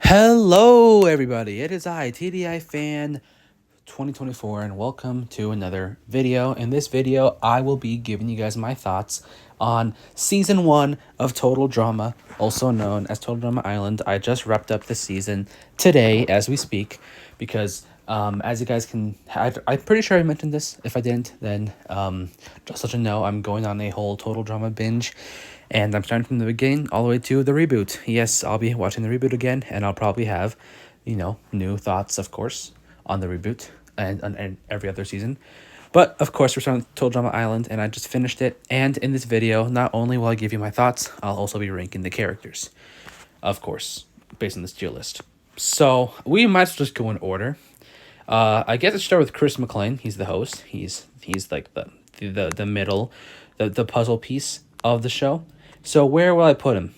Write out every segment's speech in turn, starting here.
Hello, everybody. It is I, TDI Fan 2024, and welcome to another video. In this video, I will be giving you guys my thoughts on Season 1 of Total Drama, also known as Total Drama Island. I just wrapped up the season today as we speak because, as you guys can... I'm pretty sure I mentioned this. If I didn't, then just let you know, I'm going on a whole Total Drama binge. And I'm starting from the beginning all the way to the reboot. Yes, I'll be watching the reboot again, and I'll probably have, new thoughts, of course, on the reboot and every other season. But, of course, we're starting with Total Drama Island, and I just finished it. And in this video, not only will I give you my thoughts, I'll also be ranking the characters, of course, based on this tier list. So, we might as well just go in order. I guess let's start with Chris McLean. He's the host. He's like the middle, the puzzle piece of the show. So where will I put him?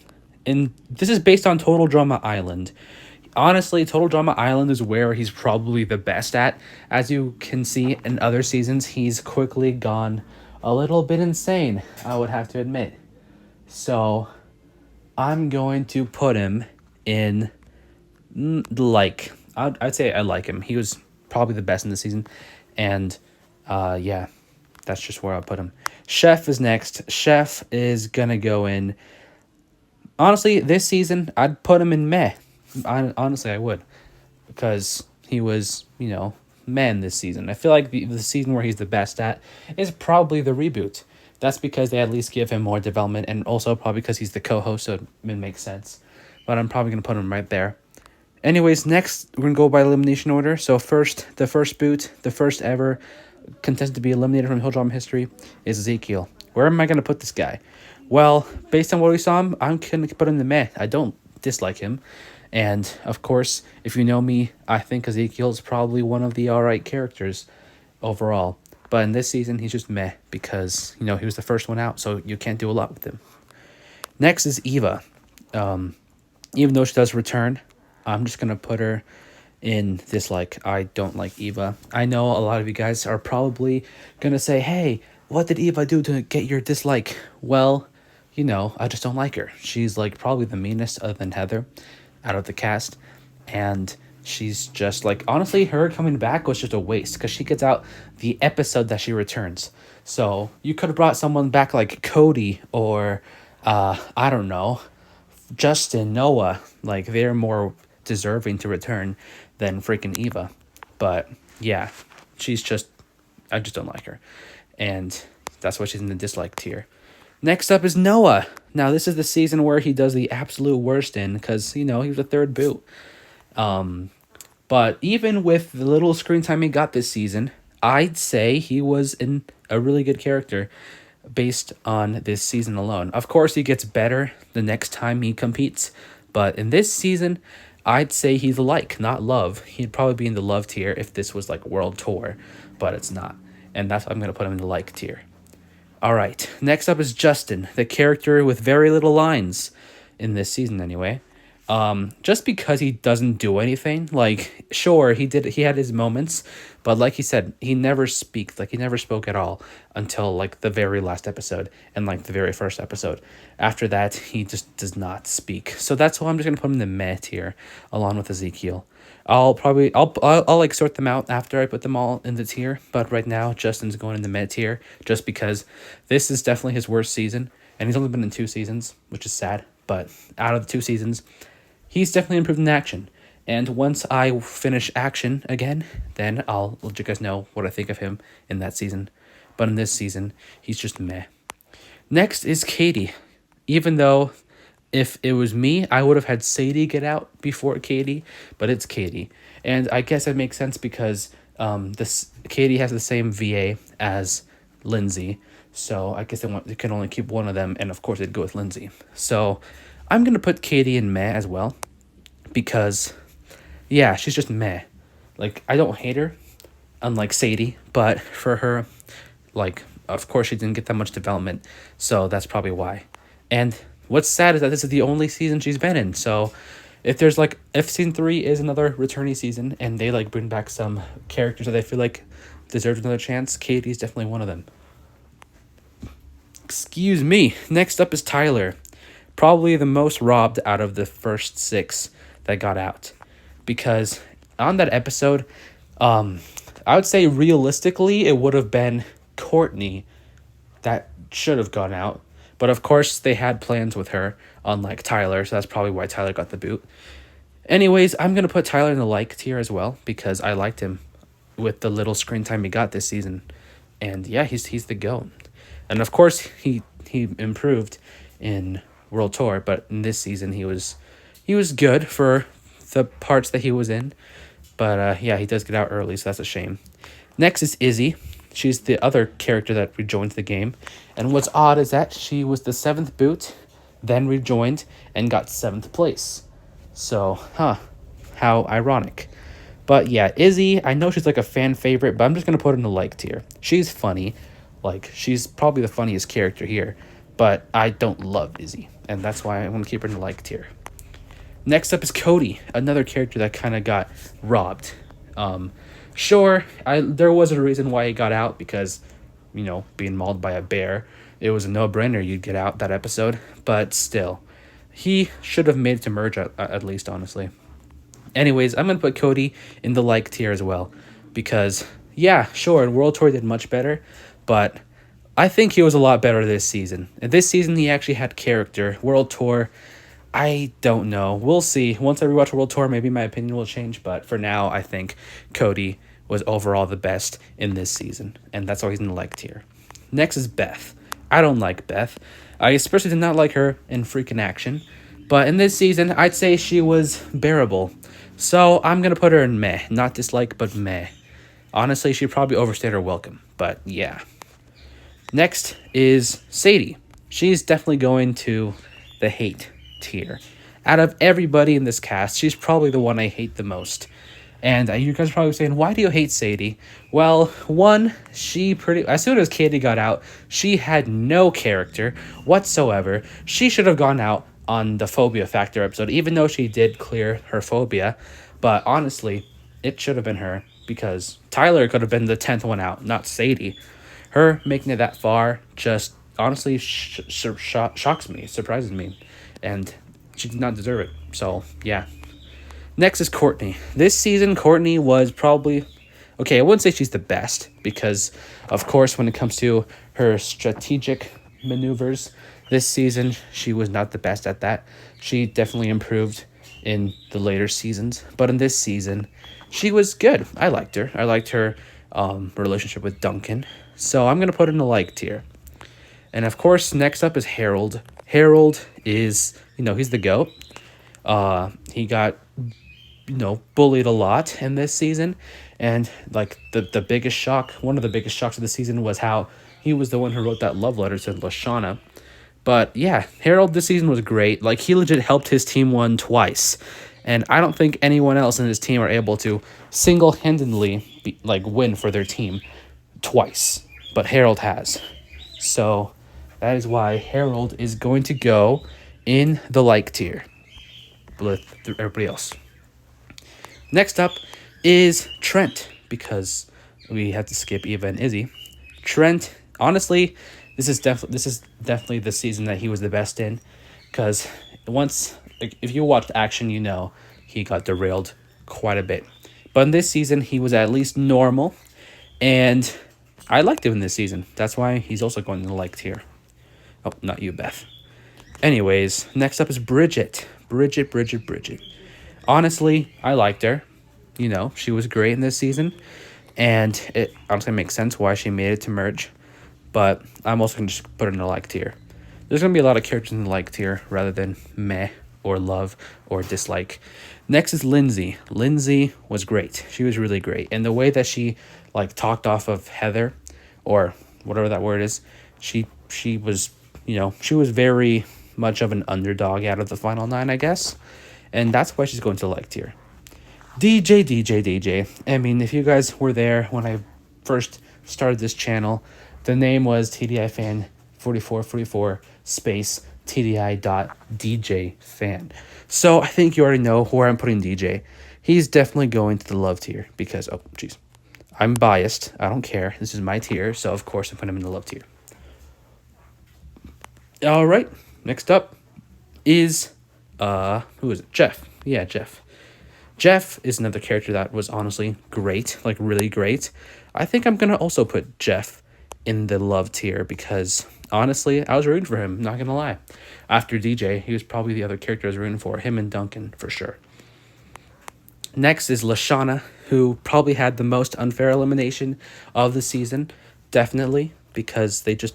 This is based on Total Drama Island. Honestly, Total Drama Island is where he's probably the best at. As you can see in other seasons, he's quickly gone a little bit insane, I would have to admit. So I'm going to put him in I'd say I like him. He was probably the best in the season. And yeah, that's just where I'll put him. Chef is next. Chef is gonna go in. Honestly, this season, I'd put him in meh. Honestly, I would. Because he was, meh in this season. I feel like the season where he's the best at is probably the reboot. That's because they at least give him more development, and also probably because he's the co-host, so it makes sense. But I'm probably gonna put him right there. Anyways, next, we're gonna go by elimination order. So the first boot, the first ever contestant to be eliminated from Hill Drama history is Ezekiel. Where am I going to put this guy? Well, based on what we saw him, I'm going to put him in the meh. I don't dislike him. And, of course, if you know me, I think Ezekiel is probably one of the alright characters overall. But in this season, he's just meh because, he was the first one out, so you can't do a lot with him. Next is Eva. Even though she does return, I'm just going to put her in dislike. I don't like Eva. I know a lot of you guys are probably gonna say, hey, what did Eva do to get your dislike? Well, I just don't like her. She's like probably the meanest other than Heather out of the cast, and she's just like, honestly, her coming back was just a waste because she gets out the episode that she returns. So you could have brought someone back like Cody or I don't know, Justin, Noah. Like, they're more deserving to return than freaking Eva. But yeah, I just don't like her, and that's why she's in the dislike tier. Next up is Noah. Now this is the season where he does the absolute worst in, because he was a third boot. But even with the little screen time he got this season, I'd say he was in a really good character based on this season alone. Of course, he gets better the next time he competes, but in this season, I'd say he's like, not love. He'd probably be in the love tier if this was like world tour, but it's not. And that's why I'm going to put him in the like tier. All right, next up is Justin, the character with very little lines in this season anyway. Just because he doesn't do anything, like, sure, he had his moments, but like he said, he never spoke at all until like the very last episode and like the very first episode. After that, he just does not speak. So that's why I'm just gonna put him in the meh tier along with Ezekiel. I'll like sort them out after I put them all in the tier, but right now Justin's going in the meh tier just because this is definitely his worst season, and he's only been in 2 seasons, which is sad. But out of the 2 seasons, he's definitely improved in action. And once I finish action again, then I'll let you guys know what I think of him in that season. But in this season, he's just meh. Next is Katie. Even though if it was me, I would have had Sadie get out before Katie, but it's Katie. And I guess that makes sense because Katie has the same VA as Lindsay. So I guess they can only keep one of them, and of course they'd go with Lindsay. So I'm going to put Katie in meh as well because, yeah, she's just meh. Like, I don't hate her, unlike Sadie, but for her, like, of course she didn't get that much development, so that's probably why. And what's sad is that this is the only season she's been in, so if season 3 is another returnee season and they, like, bring back some characters that they feel like deserve another chance, Katie's definitely one of them. Excuse me. Next up is Tyler. Probably the most robbed out of the first 6 that got out. Because on that episode, I would say realistically it would have been Courtney that should have gone out. But of course they had plans with her, unlike Tyler, so that's probably why Tyler got the boot. Anyways, I'm going to put Tyler in the like tier as well because I liked him with the little screen time he got this season. And yeah, he's the GOAT. And of course he improved in World Tour, but in this season he was good for the parts that he was in. But yeah, he does get out early, so that's a shame. Next is Izzy. She's the other character that rejoined the game. And what's odd is that she was the 7th boot, then rejoined, and got 7th place. So, how ironic. But yeah, Izzy, I know she's like a fan favorite, but I'm just going to put her in the like tier. She's funny. Like, she's probably the funniest character here. But I don't love Izzy, and that's why I'm going to keep her in the like tier. Next up is Cody, another character that kind of got robbed. Sure, there was a reason why he got out because, being mauled by a bear, it was a no-brainer you'd get out that episode. But still, he should have made it to merge at least, honestly. Anyways, I'm going to put Cody in the like tier as well because, yeah, sure, World Tour did much better, but I think he was a lot better this season. And this season, he actually had character. World Tour, I don't know. We'll see. Once I rewatch World Tour, maybe my opinion will change. But for now, I think Cody was overall the best in this season. And that's why he's in the like tier. Next is Beth. I don't like Beth. I especially did not like her in Freakin' Action. But in this season, I'd say she was bearable. So I'm going to put her in meh. Not dislike, but meh. Honestly, she probably overstayed her welcome. But yeah. Next is Sadie. She's definitely going to the hate tier. Out of everybody in this cast, she's probably the one I hate the most. And you guys are probably saying, why do you hate Sadie? Well, one, as soon as Katie got out, she had no character whatsoever. She should have gone out on the Phobia Factor episode, even though she did clear her phobia. But honestly, it should have been her because Tyler could have been the 10th one out, not Sadie. Her making it that far just honestly shocks me, surprises me, and she did not deserve it. So, yeah. Next is Courtney. This season, Courtney was probably... Okay, I wouldn't say she's the best because, of course, when it comes to her strategic maneuvers, this season, she was not the best at that. She definitely improved in the later seasons, but in this season, she was good. I liked her. I liked her relationship with Duncan. So I'm going to put her in the like tier. And of course, next up is Harold. Harold is, he's the GOAT. He got, bullied a lot in this season. And like the biggest shock, one of the biggest shocks of the season was how he was the one who wrote that love letter to Lashana. But yeah, Harold this season was great. Like he legit helped his team win twice. And I don't think anyone else in his team are able to single-handedly win for their team twice. But Harold has. So that is why Harold is going to go in the like tier with everybody else. Next up is Trent, because we had to skip Eva and Izzy. Trent, honestly, this is definitely the season that he was the best in, because if you watched Action, he got derailed quite a bit. But in this season, he was at least normal, and I liked him in this season. That's why he's also going to the like tier. Oh, not you, Beth. Anyways, next up is Bridget. Bridget. Honestly, I liked her. She was great in this season. And it honestly makes sense why she made it to merge. But I'm also going to just put her in the like tier. There's going to be a lot of characters in the like tier rather than meh or love or dislike. Next is Lindsay. Lindsay was great. She was really great. And the way that she talked off of Heather or whatever that word is, she was, she was very much of an underdog out of the final 9, I guess. And that's why she's going to the like tier. DJ. I mean, if you guys were there when I first started this channel, the name was TDI Fan 4444 space TDI.DJ Fan. So I think you already know where I'm putting DJ. He's definitely going to the love tier because, I'm biased. I don't care. This is my tier, so of course I put him in the love tier. All right, next up is, who is it? Jeff. Yeah, Jeff. Jeff is another character that was honestly great, like really great. I think I'm going to also put Jeff in the love tier because honestly, I was rooting for him, not going to lie. After DJ, he was probably the other character I was rooting for, him and Duncan for sure. Next is Lashana, who probably had the most unfair elimination of the season, definitely, because they just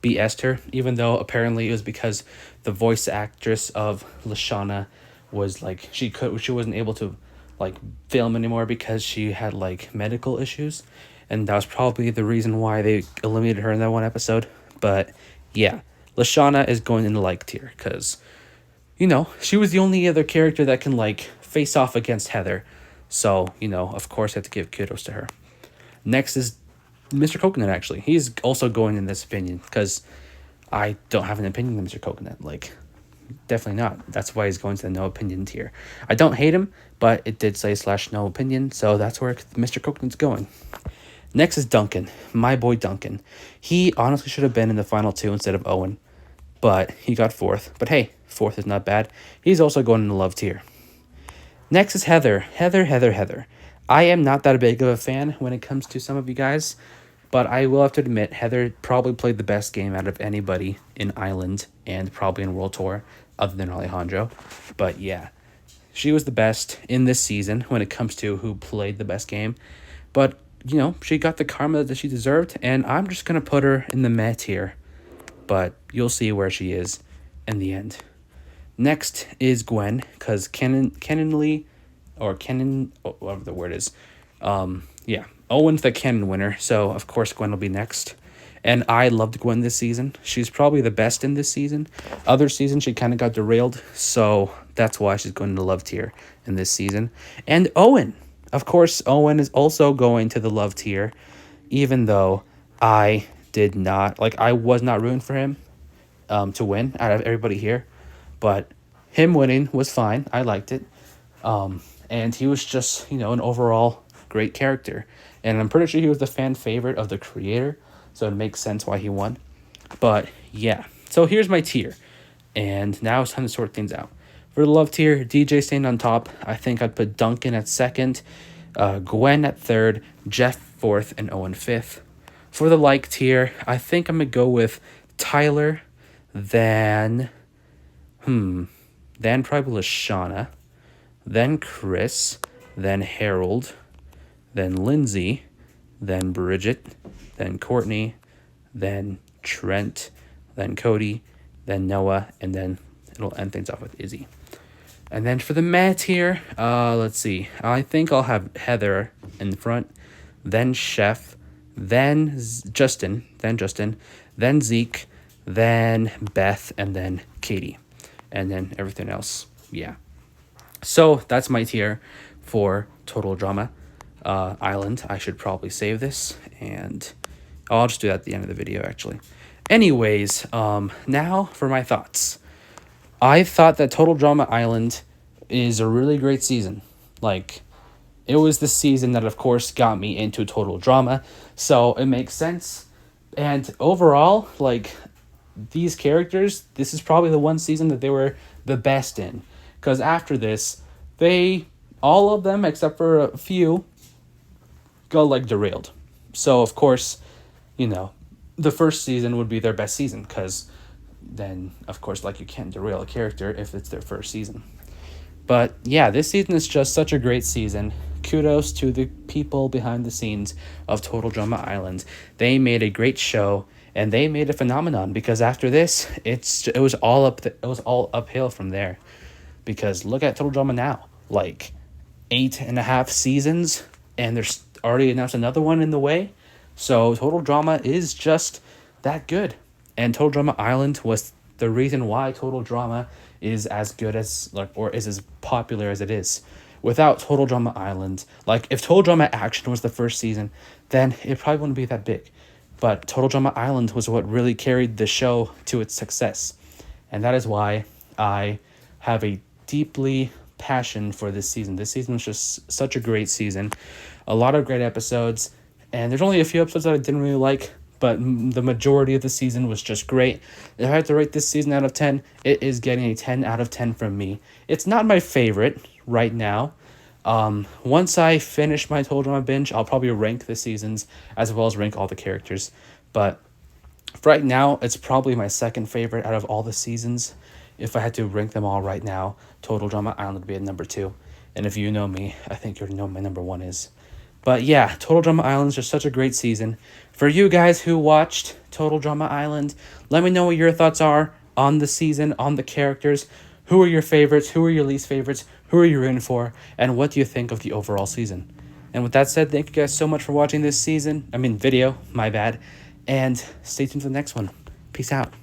BS'd her, even though apparently it was because the voice actress of Lashana was like she wasn't able to like film anymore because she had like medical issues, and that was probably the reason why they eliminated her in that one episode. But yeah, Lashana is going in the like tier because she was the only other character that can like face off against Heather, so of course I have to give kudos to her. Next is Mr. Coconut. Actually, he's also going in this opinion because I don't have an opinion on Mr. Coconut. Like, definitely not. That's why he's going to the no opinion tier. I don't hate him, but it did say /no opinion, so that's where Mr. Coconut's going. Next is Duncan, my boy Duncan. He honestly should have been in the final two instead of Owen, but he got fourth. But hey, fourth is not bad. He's also going in the love tier. Next is Heather. Heather. I am not that big of a fan when it comes to some of you guys, but I will have to admit, Heather probably played the best game out of anybody in Island and probably in World Tour, other than Alejandro. But yeah, she was the best in this season when it comes to who played the best game. But, she got the karma that she deserved, and I'm just going to put her in the meh tier. But you'll see where she is in the end. Next is Gwen, because whatever the word is, Owen's the canon winner, so of course Gwen will be next. And I loved Gwen this season. She's probably the best in this season. Other season she kind of got derailed, so that's why she's going to the love tier in this season. And Owen, of course, Owen is also going to the love tier, even though I was not rooting for him to win out of everybody here, but him winning was fine. I liked it. And he was just, an overall great character. And I'm pretty sure he was the fan favorite of the creator, so it makes sense why he won. But yeah, so here's my tier. And now it's time to sort things out. For the love tier, DJ staying on top. I think I'd put Duncan at second, Gwen at third, Jeff fourth, and Owen fifth. For the like tier, I think I'm going to go with Tyler, then probably Lashana, then Chris, then Harold, then Lindsay, then Bridget, then Courtney, then Trent, then Cody, then Noah, and then it'll end things off with Izzy. And then for the meh tier, let's see. I think I'll have Heather in front, then Chef, then Justin, then Zeke, then Beth, and then Katie. And then everything else, yeah. So that's my tier for Total Drama Island. I should probably save this, and I'll just do that at the end of the video, actually. Anyways, now for my thoughts. I thought that Total Drama Island is a really great season. Like, it was the season that, of course, got me into Total Drama, so it makes sense. And overall, like, these characters, this is probably the one season that they were the best in. Because after this, all of them, except for a few, got, like, derailed. So, of course, the first season would be their best season, because then, of course, like, you can't derail a character if it's their first season. But, yeah, this season is just such a great season. Kudos to the people behind the scenes of Total Drama Island. They made a great show, and they made a phenomenon, because after this, it was all uphill from there. Because look at Total Drama now, like 8.5 seasons, and there's already announced another one in the way. So Total Drama is just that good. And Total Drama Island was the reason why Total Drama is as good as, or is as popular as it is. Without Total Drama Island, like if Total Drama Action was the first season, then it probably wouldn't be that big. But Total Drama Island was what really carried the show to its success. And that is why I have a deeply passion for this season. This season was just such a great season. A lot of great episodes. And there's only a few episodes that I didn't really like, but the majority of the season was just great. If I had to rate this season out of 10, it is getting a 10 out of 10 from me. It's not my favorite right now, Once I finish my Total Drama binge, I'll probably rank the seasons as well as rank all the characters. But right now, it's probably my second favorite out of all the seasons. If I had to rank them all right now, Total Drama Island would be at number 2. And if you know me, I think you already know what my number 1 is. But yeah, Total Drama Island is just such a great season. For you guys who watched Total Drama Island, let me know what your thoughts are on the season, on the characters. Who are your favorites? Who are your least favorites? Who are you rooting for? And what do you think of the overall season? And with that said, thank you guys so much for watching this video. My bad. And stay tuned for the next one. Peace out.